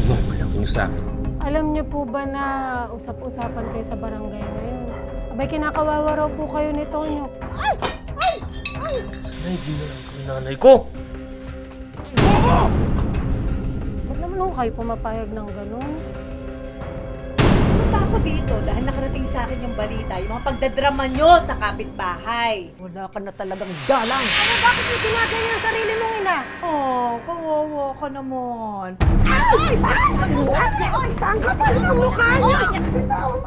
Pinagmamalang niyo sa akin. Alam niyo po ba na usap-usapan kayo sa barangay ngayon? Abay, kinakawawa raw po kayo ni Tonyo. Sana hindi na lang kami nanay ko! Ba't naman ho kayo pumapayag ng ganun? Punta ako dito dahil nakarating sa akin yung balita, yung mga pagdadrama nyo sa kapitbahay. Wala ka na talagang galang. Ano, bakit yung ginagawa yung sarili mong ina? Oh, kawawa ka naman. Ay! Ang kapal ng mukha niya!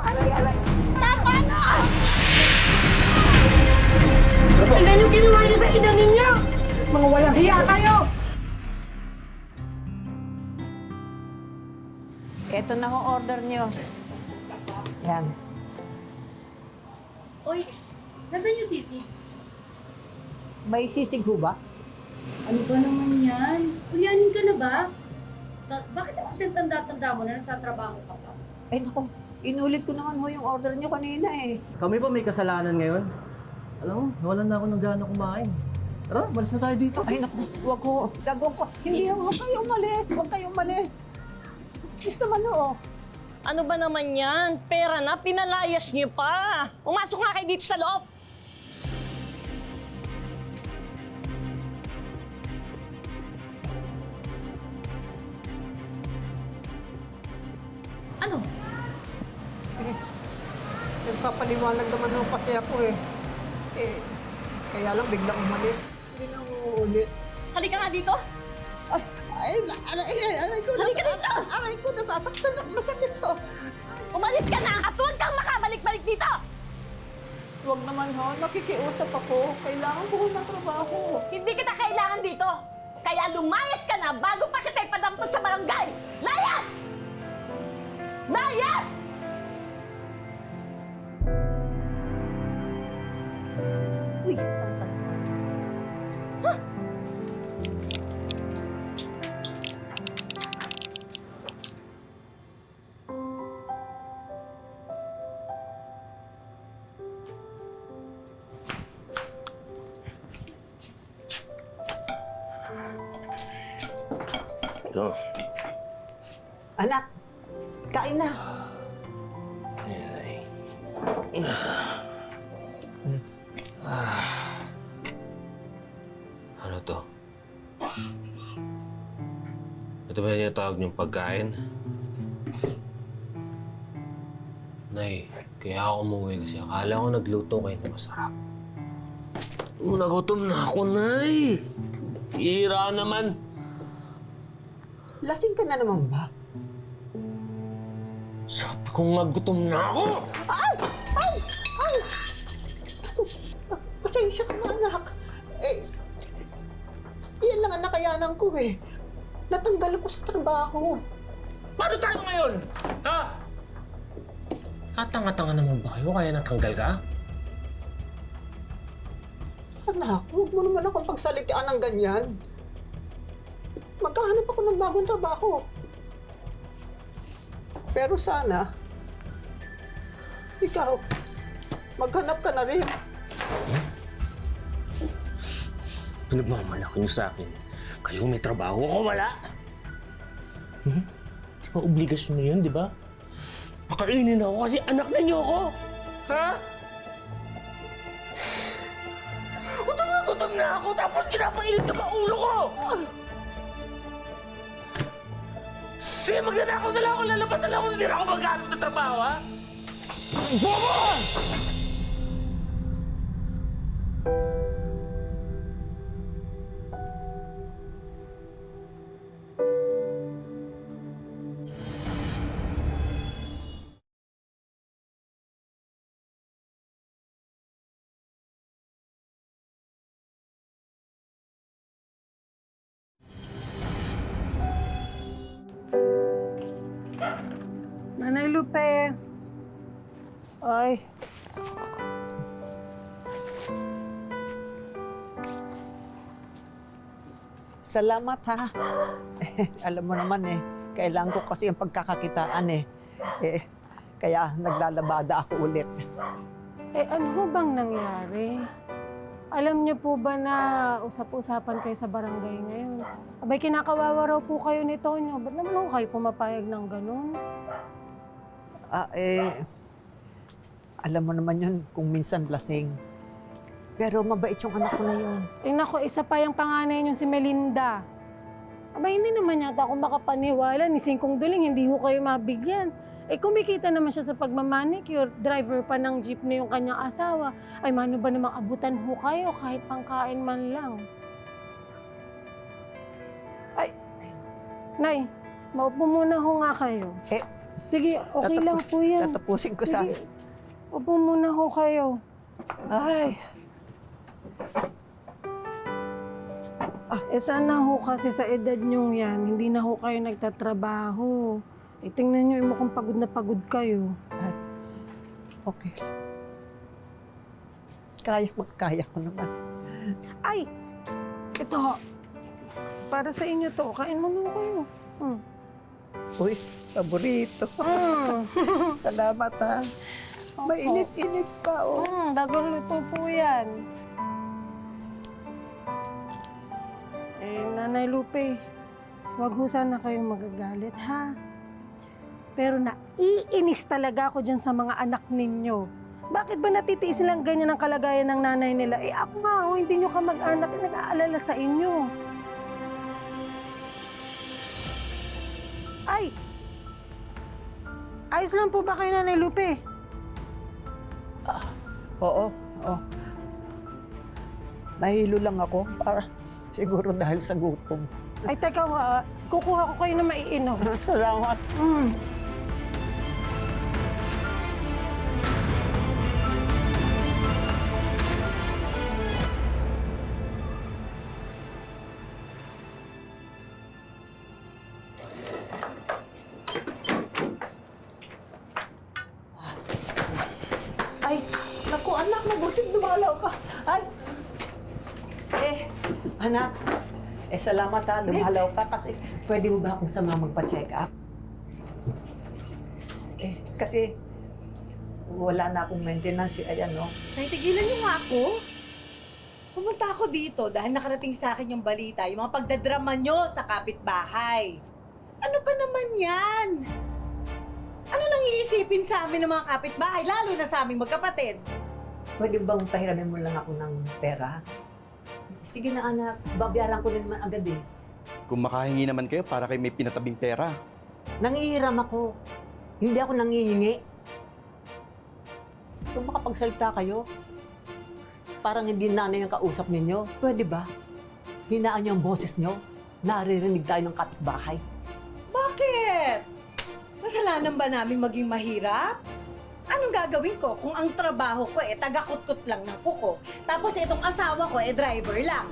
Aray! Tama na! Ilan yung ginawa niyo sa ina ninyo? Mga walang hiya kayo! Ito na ho order nyo. Yan. Oy, nasaan yung sisi? May sisig ho ba? Ano ba naman yan? Ulyanin ka na ba? Bakit ako kasi tanda-tanda mo na nagtatrabaho ka pa? Ay naku, inulit ko naman ho yung order nyo kanina eh. Kami pa may kasalanan ngayon. Alam mo, nawalan na ako ng gana kumain. Tara, malis na tayo dito. Ay naku, wag ho. Gagawin ko. Hindi ho, huwag kayo umalis. Huwag kayo umalis. Please naman ho. Ano ba naman yan? Pera na, pinalayas niyo pa. Pumasok nga kayo dito sa loob. Ano? Nagpapaliwanag naman ho kasi ako eh. Kaya lang biglang umalis. Hindi na uulit. Halika nga dito. Aray ko, aray ko, nasasaktan at masakit to. Umalis ka na at huwag kang makabalik-balik dito. Huwag naman ho, nakikiusap ako. Kailangan ko ng trabaho. Hindi kita kailangan dito. Kaya lumayas ka na bago pa kita ipadampot sa barangay. Layas! Layas! Uy, saan? Huh? Ito. Anak, kain na. Ay. Ano to? Ito ba yung tawag niyong pagkain? Nay, kaya ako umuwi kasi akala ko nagluto kayo na masarap. Nagutom na ako, Nay! Hira naman! Lasing ka na naman ba? Sabi ko nga gutom na ako! Ay! Pasensya ka na, anak. Yan lang ang nakayanan ko eh. Natanggal ako sa trabaho. Paano tayo ngayon? Ha? Katanga-tanga naman ba kayo kaya natanggal ka? Anak, huwag mo naman akong pagsalitaan ng ganyan. Magkahanap ako ng bagong trabaho. Pero sana, ikaw, maghanap ka na rin. Pinagmamalaki niyo sa akin. Kayo may trabaho, ako wala. Di ba obligasyon na yun, di ba? Pakainin ako kasi anak na niyo ako. Ha? Gutom na ako tapos pinapailit na ba ulo ko? Sige, magnanakaw na lang ako. Lalabas na lang ako. Hindi na ako maghanap ng trabaho, ha? Bobo! Nanay Lupe, Ay. Salamat ha. Alam mo naman eh, kailangan ko kasi ang pagkakakitaan eh. Kaya naglalabada ako ulit. ano ho bang nangyari? Alam niyo po ba na usap-usapan kayo sa barangay ngayon? Abay, kinakawawa raw po kayo ni Tonyo. Ba't naman ho kayo pumapayag ng ganun? Alam mo naman yun kung minsan lasing. Pero mabait yung anak ko na yun. Eh naku, isa pa yung panganay niyo si Melinda. Abay, hindi naman yata ako makapaniwala ni Singkong Duling, hindi ho kayo mabigyan. Eh kumikita naman siya sa pagmamanicure, driver pa ng jeep na yung kanyang asawa. Ay, mano ba namang abutan ho kayo kahit pangkain man lang? Ay, Nay, maupo muna ho nga kayo. Eh, Sige, okay lang po yan. Tatapusin ko sana. Sige, upo muna ho kayo. Ay, Eh sana ho kasi sa edad niyong yan, hindi na ho kayo nagtatrabaho. Eh tingnan niyo, mukhang pagod na pagod kayo. okay. Kaya ko naman. Ay! Ito ho. Para sa inyo to. Kain mo na kayo. Uy, paborito. Salamat ha. Mainit-init pa, oh. Bagong luto po yan. Eh, Nanay Lupe, wag ho sana kayong magagalit, ha? Pero naiinis talaga ako dyan sa mga anak ninyo. Bakit ba natitiis lang ganyan ang kalagayan ng nanay nila? Eh ako nga, hindi nyo kamag-anak, nag-aalala sa inyo. Ay! Ayos lang po ba kayo, Nanay Lupe? Oo. Nahilo lang ako para siguro dahil sa gutom. Ay, teka, kukuha ko kayo na maiinom. Salamat. Ay, naku anak, mabuting dumalaw ka. Ay, anak, salamat ha, dumalaw ka kasi pwede mo ba akong sama magpa-check up? Kasi wala na akong maintenance, ayan no. Naitigilan niyo nga ako. Pumunta ako dito dahil nakarating sa akin yung balita, yung mga pagdadrama nyo sa kapitbahay. Ano pa naman yan? Ano nang iisipin sa amin ng mga kapitbahay, lalo na sa aming magkapatid? Pwede bang pahiramin mo lang ako ng pera? Sige na anak, babayaran ko din naman agad eh. Kung makahingi naman kayo para kayo may pinatabing pera. Nangihiram ako. Hindi ako nangihingi. Kung makapagsalita kayo, parang hindi nanay ang kausap ninyo. Pwede ba? Hinaan niyo ang boses niyo. Naririnig tayo ng kapitbahay. Bakit? Kasalanan ba namin maging mahirap? Anong gagawin ko kung ang trabaho ko taga-kutkot lang ng kuko, tapos itong asawa ko driver lang?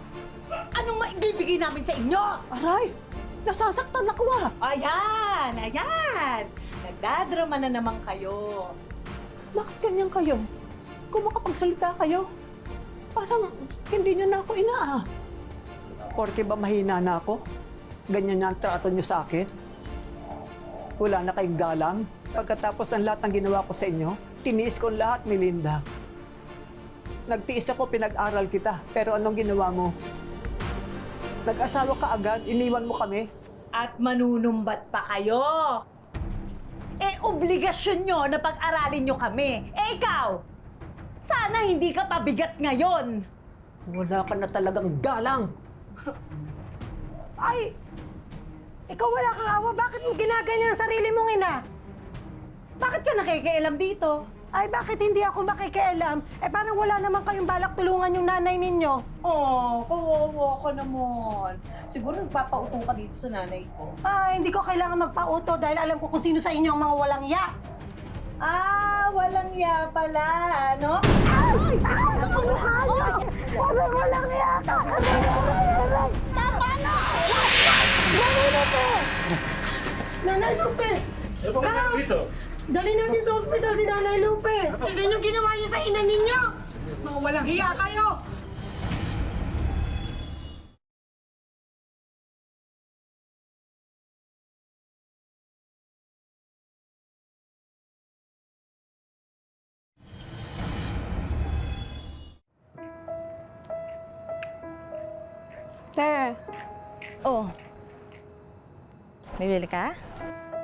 Anong maibibigay namin sa inyo? Aray! Nasasaktan ako ah! Ayan! Nagdadrama na naman kayo. Bakit ganyan kayo? Kung makapagsalita kayo, parang hindi niyo na ako inaa. Porke ba mahina na ako? Ganyan na ang trato niyo sa akin? Wala na kayong galang? Pagkatapos ng lahat ng ginawa ko sa inyo, tiniis ko lahat, Melinda. Nagtiis ako, pinag-aral kita. Pero anong ginawa mo? Nag-asawa ka agad, iniwan mo kami. At manunumbat pa kayo. Obligasyon nyo na pag-aralin nyo kami. Ikaw, sana hindi ka pabigat ngayon. Wala ka na talagang galang. Ay! Ikaw wala kang awa, bakit mo ginaganyan ang sarili mong ina? Bakit ka nakikialam dito? Ay, bakit hindi ako makikialam? Eh, parang wala naman kayong balak tulungan yung nanay ninyo. Oh, kawawa ka naman. Siguro nagpapautong ka dito sa nanay ko. Ay, hindi ko kailangan magpauto dahil alam ko kung sino sa inyo ang mga walang ya. Ah, walang ya pala, no? Ay! Ang mukha niyo! Walang ya ka! Tama na! Nanay Lupe! Nanay Lupe! Dali natin sa ospital si Nanay Lupe! Tignan yung ginawa niyo sa ina ninyo! Mga walang hiya kayo! Te, Oh. May bili ka?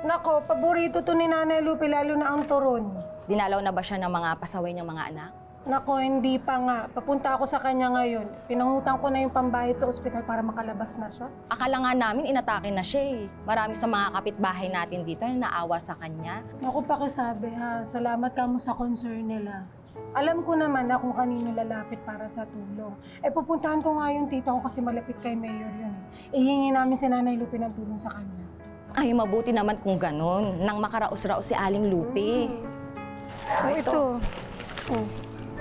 nako, paborito to ni Nanay Lupe, lalo na ang turon. Dinalaw na ba siya ng mga pasaway niyang mga anak? Nako, hindi pa nga. Papunta ako sa kanya ngayon. Pinangutang ko na yung pambayad sa ospital para makalabas na siya. Akala nga namin inatake na siya eh. Marami sa mga kapitbahay natin dito na naawa sa kanya. Naku, pakisabi ha. Salamat ka mo sa concern nila. Alam ko naman na kung kanino lalapit para sa tulong. Pupuntahan ko nga yung tita ko kasi malapit kay Mayor yun eh. Ihingi namin si Nanay Lupe ng tulong sa kanya. Ay, mabuti naman kung ganun. Nang makaraos-raos si Aling Lupe. Ito. Oh.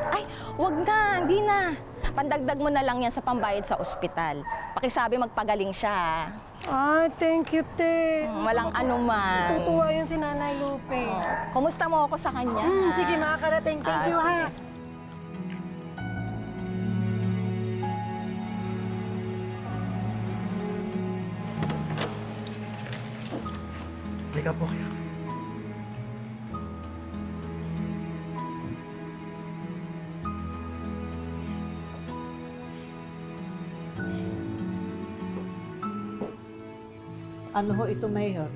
Ay, wag na, hindi na. Pandagdag mo na lang yan sa pambayad sa ospital. Pakisabi magpagaling siya. Ah, thank you, te. Walang anuman. Tutuwa yun si Nanay Lupe. Oh, kumusta mo ako sa kanya? Sige, makakarating. Thank you, ha. Sige. Halika po kayo. Ano ho ito, Mayor?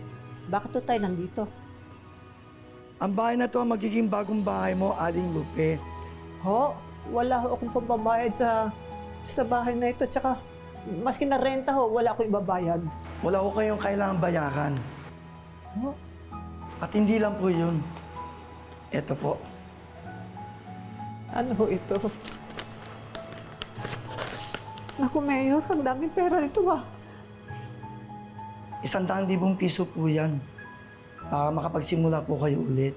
Bakit to tayo nandito? Ang bahay na to ang magiging bagong bahay mo, Aling Lupe. Ho, wala ho akong pambabayad sa bahay na ito. Tsaka, maski na renta ho, wala akong ibabayad. Wala ko kayong kailangang bayaran. Ho? At hindi lang po yun. Ito po. Ano ho ito? Naku, Mayor, ang daming pera nito ah. 100,000 piso po yan. Para makapagsimula po kayo ulit.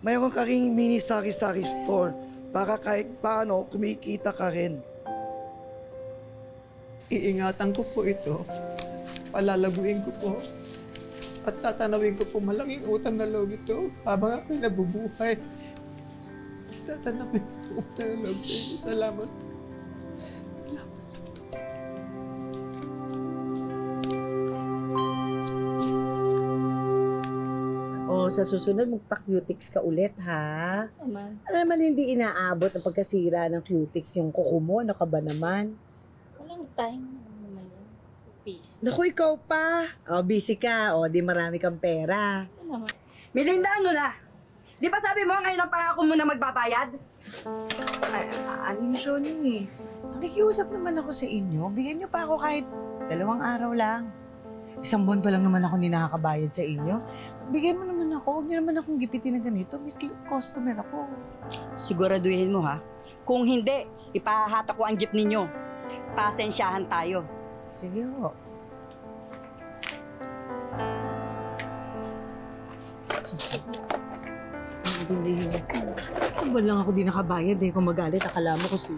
Mayroon ka ring mini sari-sari store para kahit paano kumikita ka rin. Iingatan ko po ito. Palalaguin ko po. At tatanawin ko po malaking utang na loob ito habang ako'y nabubuhay. Tatanawin ko po utang na loob sa inyo. Salamat. Salamat. O, sa susunod, magpa-cutics ka ulit, ha? Naman. Ano naman hindi inaabot ang pagkasira ng cutics yung kuko mo? Ano ka ba naman? Walang time. Ano naman yun? Peace. Naku, ikaw pa. O, busy ka. O, di marami kang pera. Ano naman? Melinda, ano na? Di ba sabi mo ngayon ang pangako mo na magbabayad? Aling Shoni, nakikiusap naman ako sa inyo. Bigyan niyo pa ako kahit 2 araw lang. 1 buwan pa lang naman ako hindi nakakabayad sa inyo. Bigyan mo naman ako. Huwag niyo naman akong gipitin na ganito. May customer ako. Siguraduhin mo ha. Kung hindi, ipahahatak ko ang jeep ninyo. Pasensyahan tayo. Sige ho. Saan ba lang ako di nakabayad eh? Kung magalit, akala mo kasi.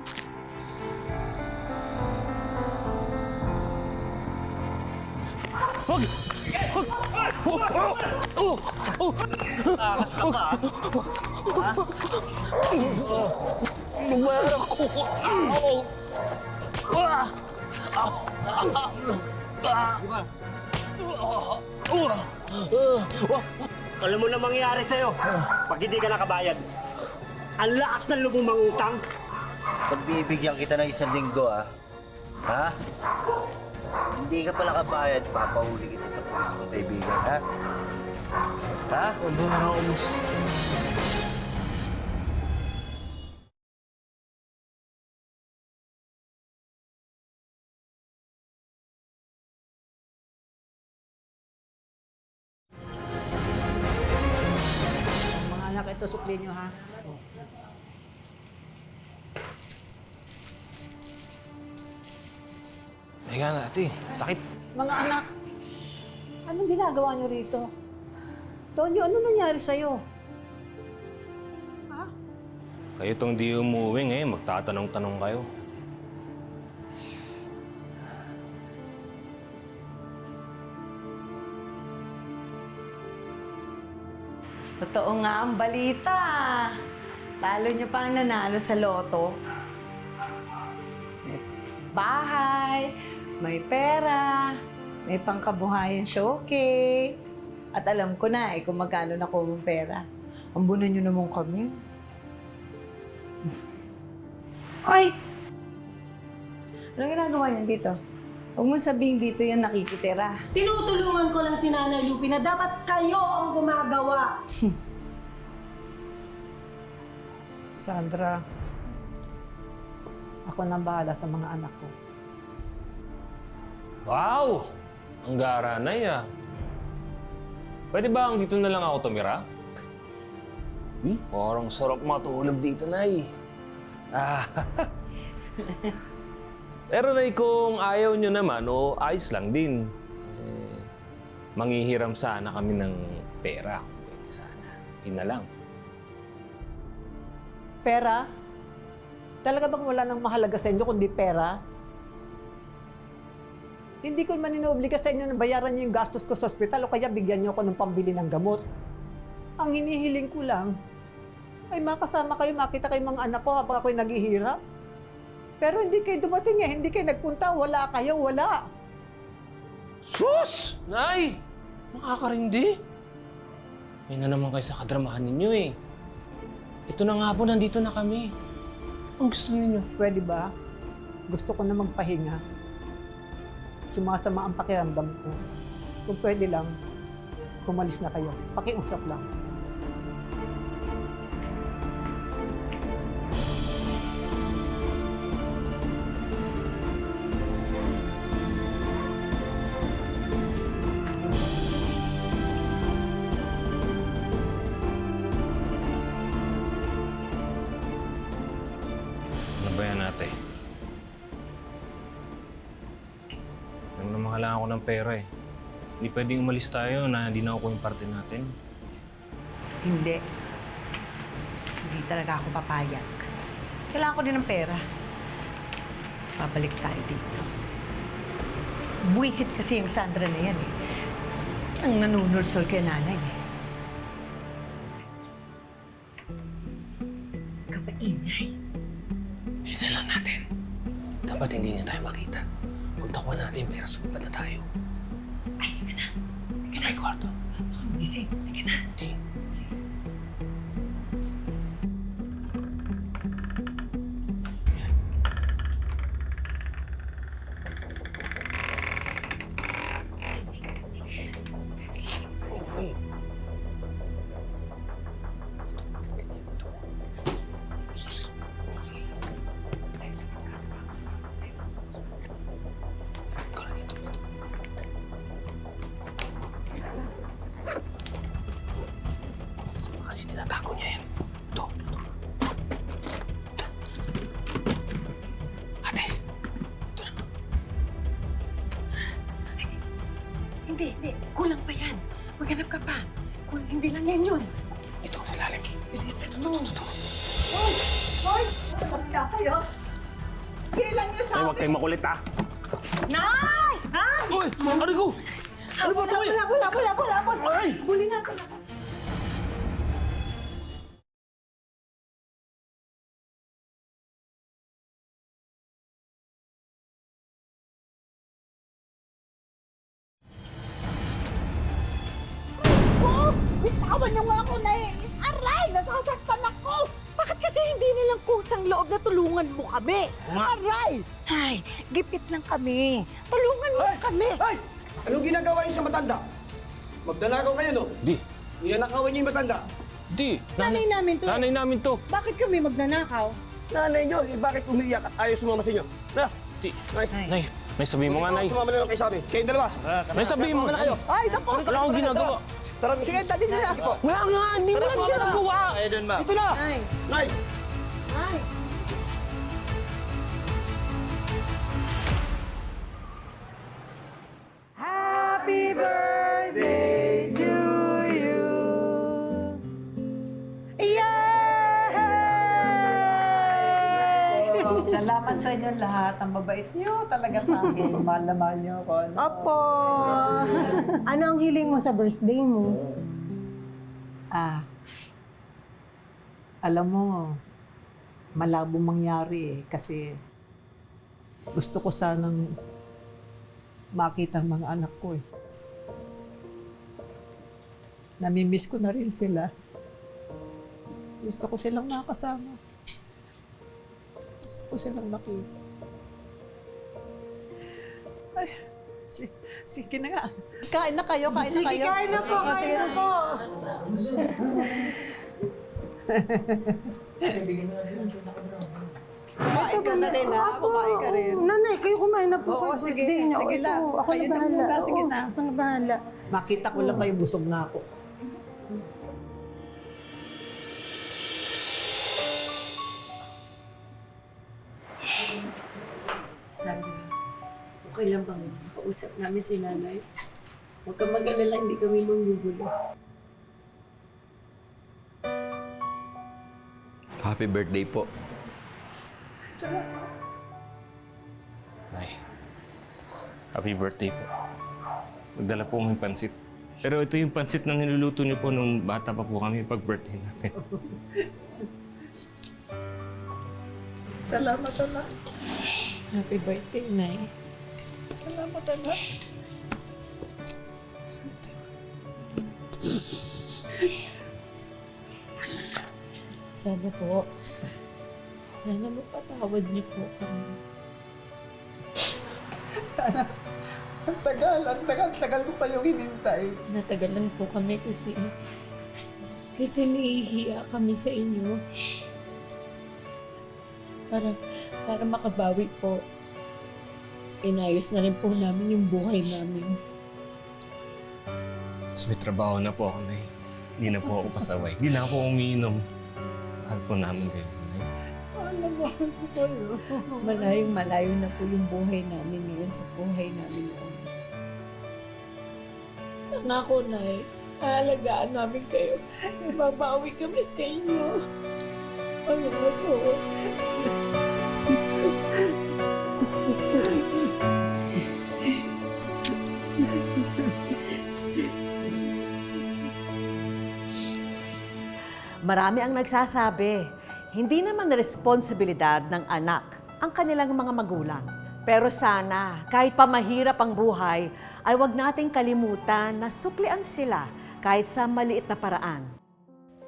Lumayara ko! Alam mo na mangyayari sa'yo pag hindi ka nakabayad. Ang lakas ng lubong mangutang. Pagbibigyan kita ng 1 linggo, ah. Ha? Hindi ka pala kabayad, papahuli kita sa pulis mong kaibigan, ha? Ha? Ano na ako, Mus? Mga anak, ito sukli nyo ha. Teka na, ate. Sakit. Mga anak, anong ginagawa nyo rito? Tonyo, ano nangyari sa'yo? Ha? Kayo tong di umuwi ngayon, magtatanong-tanong kayo. Totoo nga ang balita. Talo niyo pa ang nanalo sa loto. May bahay, may pera, may pangkabuhayan showcase. At alam ko na kung magkano na mong pera. Ambunan niyo naman kami. Ay! Anong ginagawa niyan dito? Huwag mo sabihin dito yan nakikitira. Tinutulungan ko lang si Nanay Lupi na dapat kayo ang gumagawa. Sandra, ako nang bahala sa mga anak ko. Wow! Ang gara na ya. Pwede ba dito na lang ako tumira? Parang sarap matulog dito, Nay. Ah. Pero Nay, kung ayaw nyo naman o ayos lang din, manghihiram sana kami ng pera. Pwede sana. Yun na lang. Pera? Talaga bang wala nang mahalaga sa inyo kundi pera? Hindi ko man inuobliga sa inyo na bayaran niyo yung gastos ko sa ospital o kaya bigyan niyo ako ng pambili ng gamot. Ang hinihiling ko lang ay makasama kayo, makita kayo mga anak ko habang ako'y naghihirap. Pero hindi kayo dumating hindi kayo nagpunta, wala kayo, wala. Sus! Nay! Makakarindi. May na naman kayo sa kadramahan ninyo eh. Ito na nga po, nandito na kami. Ang gusto ninyo? Pwede ba? Gusto ko na magpahinga. Sumasama ang pakiramdam ko. Kung pwede lang, kumalis na kayo. Pakiusap lang. Ano ba yan ate? Alam naman kailangan ko ng pera eh. Hindi pwedeng umalis tayo na hindi na ako yung parte natin. Hindi. Hindi talaga ako papayag. Kailangan ko din ng pera. Babalik tayo dito. Buwisit kasi yung Sandra na yan eh. Ang nanunulsol kay nanay eh. Kapaingay. Bilisan lang natin. Dapat hindi niya tayo makita. Pag nakuha natin yung pera, sumipat na tayo. Ay, hindi ka na. Sa may kwarto. Baka magising. Hindi ka na. Hindi. Kasi tinatago niya yan. Ito. Ate. Ito na. Hindi. Kulang pa yan. Maghanap ka pa. Hindi lang yan yun. Ito, sa lalim. Bilisan mo. Hoy! Hoy! Wala kayo. Kailan niyo sa Ay, huwag kayong makulit ah. Nay! Nay! Uy! Ano ko? Ano ba ito? Wala. Ay! Buli natin ako. Bitawan niyo nga ako na aray! Nasasaktan ako! Bakit kasi hindi nilang kusang loob na tulungan mo kami? Aray! Nay, gipit lang kami. Tulungan mo kami. Ay! Anong ginagawa niyo sa matanda? Magdanakaw kayo, no? Di. Ninanakawan niyo yung matanda. Di. Nanay namin to. Nanay namin to. Bakit kami magnanakaw? Nanay niyo, bakit umiiyak at ayaw sumama sa inyo? Na! Di. Nay, may sabihin mo nga, Nay. Sumama na lang kayo sa amin. Kayong dalawa. May sabihin mo. Sumama na kayo. Ay, naku! Wala akong ginagawa. Tara, Sige, dali nila. Wala nga, hindi mo lang ginagawa. Kayo dun, ma'am. Ito na. Nay. Nay! Nay. Happy birthday to you. Yay! Salamat sa inyo lahat. Ang babait niyo talaga sa akin. Mahal na mahal niyo ako. no? Opo. Ano ang hiling mo sa birthday mo? Alam mo, malabo mangyari kasi gusto ko sanang makita ang mga anak ko eh. Namimiss ko na rin sila. Gusto ko silang makasama. Gusto ko silang makita. Sige na nga. Kain na kayo, kain na kayo. kain na po, Oh, sige kain na po. Kumain ka na rin ha, kumain ka rin. Nanay, kayo kumain na po. Oo, sa sige, birthday niyo. sige Ito, lang. Ako Kayo na na bahala. muna, sige Oo, na. Ako na bahala. Makita ko lang kayo, busog na ako. Sandra, okay lang bang makausap namin si nanay? Huwag kang mag-alala, hindi kami manggugulo. Happy birthday po. Nay, happy birthday po. Nagdala po kami pansit. Pero ito yung pansit na niluluto niyo po nung bata pa po kami pag birthday namin. Salamat, anak. Happy birthday, Nay. Salamat, anak. Sana po. Sana mapatawad niyo po kami. Ang tagal ko kayong hinintay. Natagalan po kami kasi nahihiya kami sa inyo. Para makabawi po. Inayos na rin po namin yung buhay namin. Mas may trabaho na po ako, Nay. Hindi na po ako pasaway. Hindi na ako umiinom. Mahal po namin kayo, Nay. Mahal ko kayo. Malayong-malayo na po yung buhay namin ngayon sa buhay namin noon. Nangako, Nay. Aalagaan namin kayo. Babawi kami sa inyo. Pangako. Marami ang nagsasabi, hindi naman responsibilidad ng anak ang kanilang mga magulang. Pero sana, kahit pa mahirap ang buhay, ay huwag nating kalimutan na supplian sila kahit sa maliit na paraan.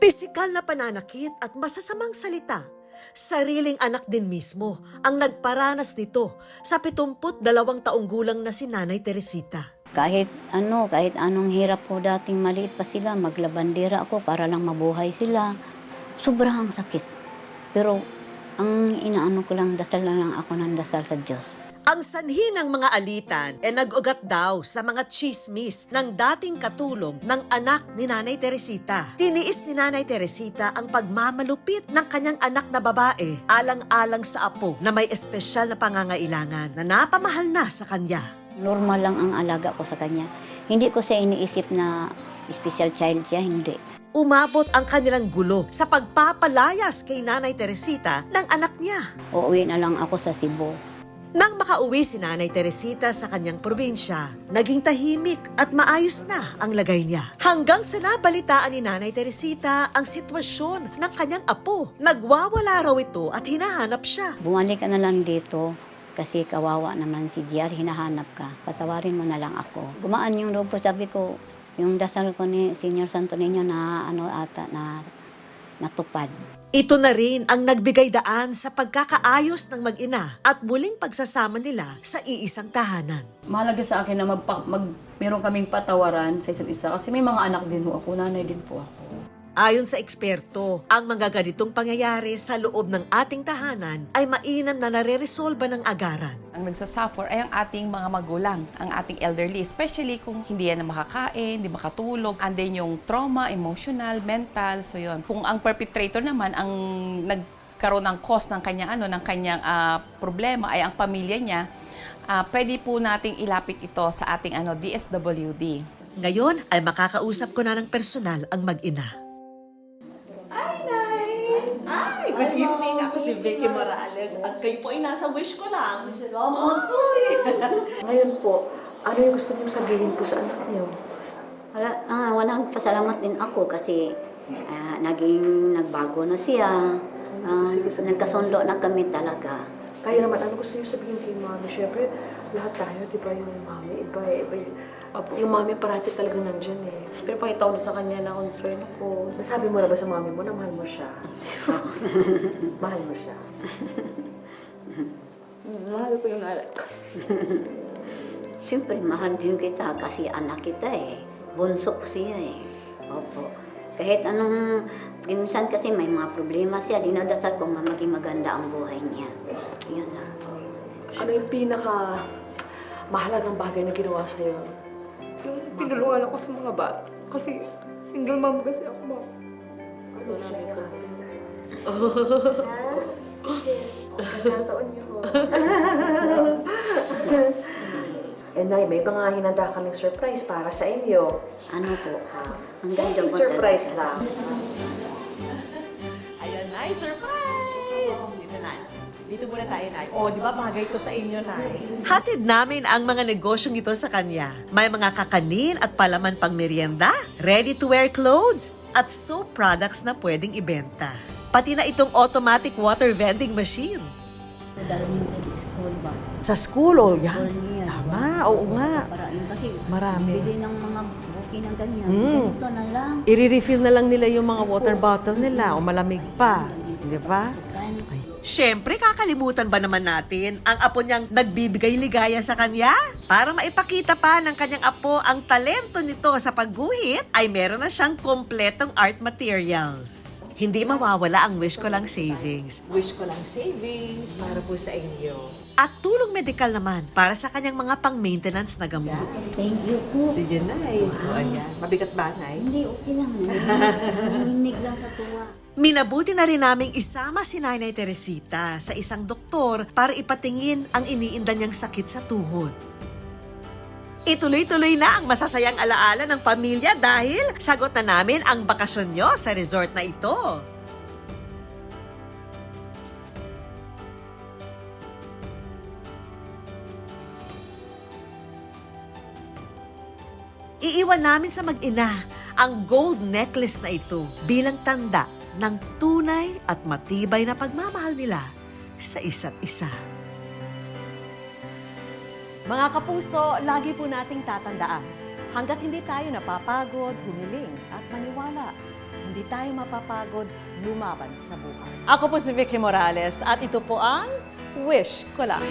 Pisikal na pananakit at masasamang salita, sariling anak din mismo ang nagparanas nito sa 72 taong gulang na si Nanay Teresita. Kahit anong hirap ko dating maliit pa sila, maglabandera ako para lang mabuhay sila. Sobrang sakit. Pero ang inaano ko lang, dasal na lang ako ng dasal sa Diyos. Ang sanhi ng mga alitan ay nag-ugat daw sa mga chismis ng dating katulong ng anak ni Nanay Teresita. Tiniis ni Nanay Teresita ang pagmamalupit ng kanyang anak na babae alang-alang sa apo na may espesyal na pangangailangan na napamahal na sa kanya. Normal lang ang alaga ko sa kanya. Hindi ko siya iniisip na special child siya, hindi. Umabot ang kanilang gulo sa pagpapalayas kay Nanay Teresita ng anak niya. Uuwi na lang ako sa Cebu. Nang makauwi si Nanay Teresita sa kanyang probinsya, naging tahimik at maayos na ang lagay niya. Hanggang sa nabalitaan ni Nanay Teresita ang sitwasyon ng kanyang apo. Nagwawala raw ito at hinahanap siya. Bumalik ka na lang dito kasi kawawa naman si JR, hinahanap ka. Patawarin mo na lang ako. Gumaan yung loob ko, sabi ko, yung dasal ko ni Senior Santo Niño na natupad. Ito na rin ang nagbigay daan sa pagkakaayos ng mag-ina at muling pagsasama nila sa iisang tahanan. Mahalaga sa akin na meron kaming patawaran sa isa't isa kasi may mga anak din mo ako, nanay din po ako. Ayon sa eksperto, ang mga ganitong pangyayari sa loob ng ating tahanan ay mainam na nare-resolba ng agaran. Ang nagsasuffer ay ang ating mga magulang, ang ating elderly, especially kung hindi yan na makakain, hindi makatulog, and then yung trauma, emotional, mental, so yun. Kung ang perpetrator naman, ang nagkaroon ng cause ng kanyang, problema ay ang pamilya niya, pwede po nating ilapit ito sa ating DSWD. Ngayon ay makakausap ko na ng personal ang mag-ina. Ay, good evening. Ako si Vicky Morales at kayo po ay nasa wish ko lang. Salamat po Ngayon po, ano yung gusto mong sabihin po sa anak niyo? Nagpasalamat din ako kasi naging nagbago na siya. Nagkasundo na kami talaga. Kaya naman, ano gusto niyo sabihin kay mami? Siyempre, lahat tayo, di ba yung mami, iba. Yung mami parati talagang nandyan eh. Pero pakita ko sa kanya na concern ko. Nasabi mo na ba sa mami mo na mahal mo siya? Mahal mo siya? Mahal ko yung anak ko. Siyempre, mahal din kita kasi anak kita eh. Bunso ko siya eh. Opo. Kahit anong, minsan kasi may mga problema siya, dinadasal ko maging maganda ang buhay niya. Yun lang po. Ano yung pinaka mahalagang bagay na ginawa sa'yo? Yung tinulungan ako sa mga bata. Kasi single mom kasi ako, ma. Ano na ito? Pagkataon niyo ko. Eh, Nay, may mga hinanda kaming surprise para sa inyo. Ano po? Ang ganda po Surprise talaga. lang. Ayan, Nay, surprise! Dito, Nay. Dito muna tayo, Nay. Oh, di ba bagay to sa inyo, Nay? Hatid namin ang mga negosyong ito sa kanya. May mga kakanin at palaman pang merienda, ready-to-wear clothes, at soap products na pwedeng ibenta. Pati na itong automatic water vending machine. Dadalhin sa school ba? Sa school, oh, yan. School niya. Tama, oo nga. Kasi Marami. bili ng mga buki ng ganyan. Mm. Ganito na lang. I-refill na lang nila yung mga water bottle nila o malamig pa. Di ba? Siyempre, kakalimutan ba naman natin ang apo niyang nagbibigay ligaya sa kanya? Para maipakita pa ng kanyang apo ang talento nito sa pagguhit, ay meron na siyang kompletong art materials. Hindi mawawala ang Wish Ko Lang Savings. Wish ko lang savings para po sa inyo. At tulong medikal naman para sa kanyang mga pang-maintenance na gamot. Thank you po. Sige, Nay. O, ayan. Mabigat ba, Nay? Hindi, okay lang. Nanginig lang sa tuwa. Minabuti na rin naming isama si Nanay Teresita sa isang doktor para ipatingin ang iniinda niyang sakit sa tuhod. Ituloy-tuloy na ang masasayang alaala ng pamilya dahil sagot na namin ang bakasyon nyo sa resort na ito. Iiwan namin sa mag-ina ang gold necklace na ito bilang tanda ng tunay at matibay na pagmamahal nila sa isa't isa. Mga kapuso, lagi po nating tatandaan, hanggat hindi tayo napapagod, humiling at maniwala, hindi tayo mapapagod lumaban sa buhay. Ako po si Vicky Morales at ito po ang Wish Ko Lang.